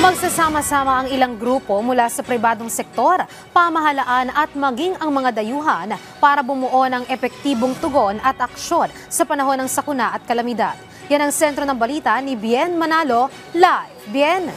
Magsasama-sama ang ilang grupo mula sa pribadong sektor, pamahalaan at maging ang mga dayuhan para bumuo ng epektibong tugon at aksyon sa panahon ng sakuna at kalamidad. Yan ang sentro ng balita ni Bien Manalo, live. Bien!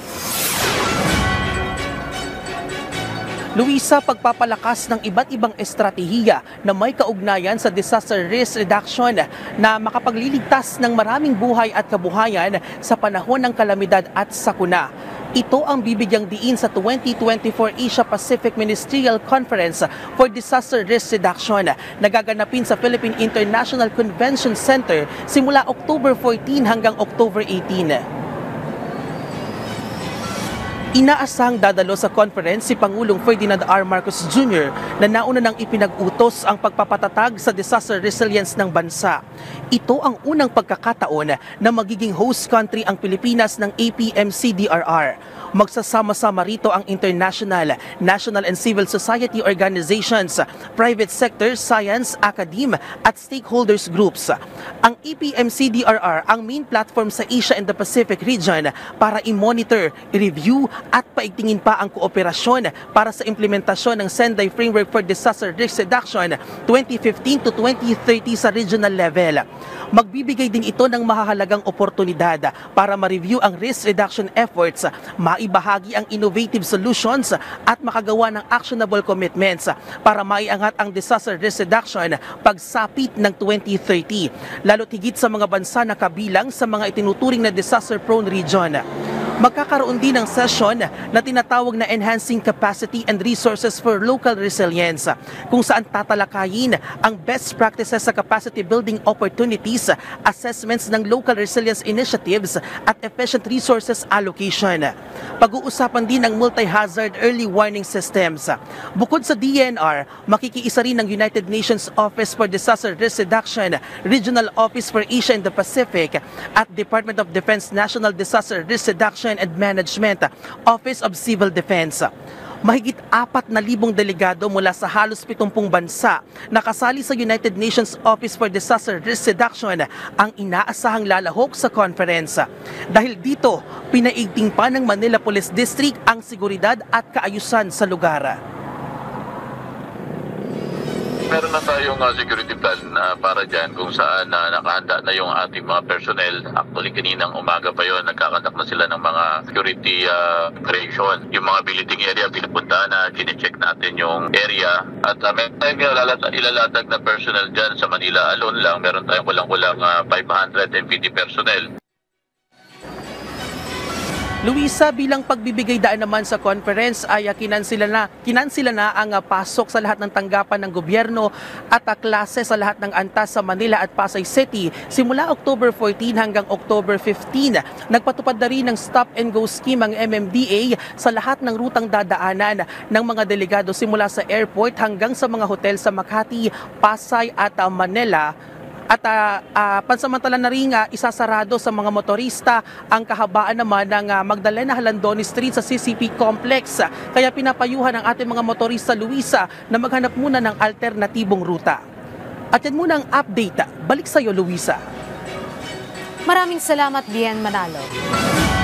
Luisa, pagpapalakas ng iba't ibang estratehiya na may kaugnayan sa disaster risk reduction na makapagliligtas ng maraming buhay at kabuhayan sa panahon ng kalamidad at sakuna. Ito ang bibigyang diin sa 2024 Asia-Pacific Ministerial Conference for Disaster Risk Reduction na gaganapin sa Philippine International Convention Center simula October 14 hanggang October 18. Inaasahang dadalo sa conference si Pangulong Ferdinand R. Marcos Jr. na nauna nang ipinag-utos ang pagpapatatag sa disaster resilience ng bansa. Ito ang unang pagkakataon na magiging host country ang Pilipinas ng APMCDRR. Magsasama-sama rito ang international, national and civil society organizations, private sector, science, academe at stakeholders groups. Ang APMCDRR ang main platform sa Asia and the Pacific region para i-monitor, i-review at paigtingin pa ang kooperasyon para sa implementasyon ng Sendai Framework for Disaster Risk Reduction 2015 to 2030 sa regional level. Magbibigay din ito ng mahahalagang oportunidad para ma-review ang risk reduction efforts, maibahagi ang innovative solutions at makagawa ng actionable commitments para maiangat ang disaster risk reduction pagsapit ng 2030, lalo't higit sa mga bansa na kabilang sa mga itinuturing na disaster-prone region. Magkakaroon din ng session na tinatawag na Enhancing Capacity and Resources for Local Resilience, kung saan tatalakayin ang best practices sa capacity building opportunities, assessments ng local resilience initiatives at efficient resources allocation. Pag-uusapan din ang multi-hazard early warning systems. Bukod sa DNR, makikiisa rin ng United Nations Office for Disaster Risk Reduction, Regional Office for Asia and the Pacific at Department of Defense National Disaster Risk Reduction and Management, Office of Civil Defense. Mahigit 4,000 delegado mula sa halos 70 bansa na kasali sa United Nations Office for Disaster Risk Reduction ang inaasahang lalahok sa conference. Dahil dito, pinaigting pa ng Manila Police District ang seguridad at kaayusan sa lugar. Meron na tayong security plan para dyan kung saan nakahanda na yung ating mga personnel. Actually, kaninang umaga pa yon nagkakandak na sila ng mga security operation. Yung mga billeting area, pinapunta na, kine-check natin yung area. At meron tayong ilalatag na personnel dyan sa Manila alone lang. Meron tayong kulang-kulang 550 personnel. Luisa, bilang pagbibigay daan naman sa conference ay kinansila na ang pasok sa lahat ng tanggapan ng gobyerno at klase sa lahat ng antas sa Manila at Pasay City simula October 14 hanggang October 15. Nagpatupad na rin ng stop and go scheme ang MMDA sa lahat ng rutang dadaanan ng mga delegado simula sa airport hanggang sa mga hotel sa Makati, Pasay at Manila. At pansamantala na rin isasarado sa mga motorista ang kahabaan naman ng Magdalena Halandoni Street sa CCP Complex. Kaya pinapayuhan ang ating mga motorista, Luisa, na maghanap muna ng alternatibong ruta. At yan muna ang update. Balik sa iyo, Luisa. Maraming salamat, Bien Manalo.